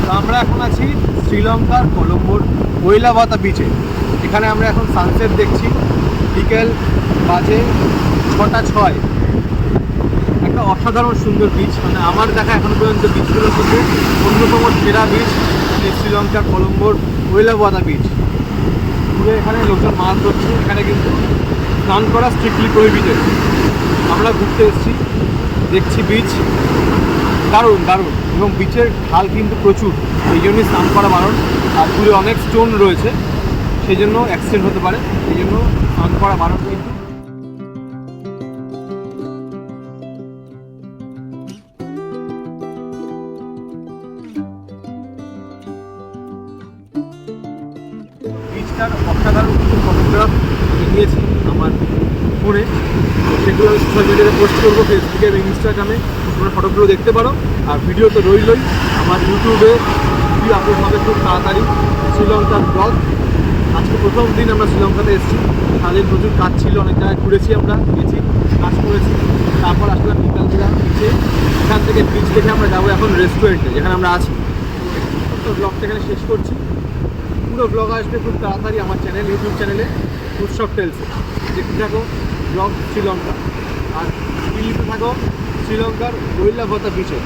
তো আমরা এখন আছি শ্রীলঙ্কার কলম্বোর কৈলাবতা বিচে। এখানে আমরা এখন সানসেট দেখছি। বিকেল বাজে 6:06। একটা অসাধারণ সুন্দর বিচ, মানে আমার দেখা এখনো পর্যন্ত বিচগুলোর মধ্যে অন্যতম সেরা বিচ শ্রীলঙ্কার কলম্বোর কৈলাবতা বিচ। ঘুরে এখানে লোকজন মাছ ধরছে। এখানে কিন্তু স্নান করা স্ট্রিক্টলি প্রহিবিটেড। আমরা ঘুরতে এসেছি, দেখছি বিচ দারুণ দারুণ, এবং বিচের ঢাল কিন্তু প্রচুর, এই জন্যই স্নান করা বারণ। আর দূরে অনেক স্টোন রয়েছে, সেই জন্য অ্যাক্সিডেন্ট হতে পারে, এই জন্য স্নান করা বারণ। কিন্তু বিচটার অসাধারণ কিছু ফটোগ্রাফ নিয়েছি আমার ফোনে, সেগুলো আমি সোশ্যাল মিডিয়াতে পোস্ট করবো, ফেসবুকে এবং ইনস্টাগ্রামে। তোমরা ফটোগুলো দেখতে পারো। আর ভিডিও তো রইলই, আমার ইউটিউবে ভিডিও আপলোড হবে খুব তাড়াতাড়ি। শ্রীলঙ্কার ব্লগ। আজকে প্রথম দিন আমরা শ্রীলঙ্কাতে এসেছি। সারাদিন প্রচুর কাজ ছিল, অনেক জায়গায় ঘুরেছি, আমরা গেছি, কাজ করেছি। তারপর আসলাম বিকালবেলা বিচে। এখান থেকে বিচ দেখে আমরা যাবো এখন রেস্টুরেন্টে, যেখানে আমরা আছি। তো ব্লগটা এখানে শেষ করছি। পুরো ব্লগ আসবে খুব তাড়াতাড়ি আমার চ্যানেল, ইউটিউব চ্যানেলে উৎসব টেলসে। দেখতে থাকো ব্লগ শ্রীলঙ্কা, আর দিল্লিতে থাকো শ্রীলঙ্কার কৈলাবতা বিচে।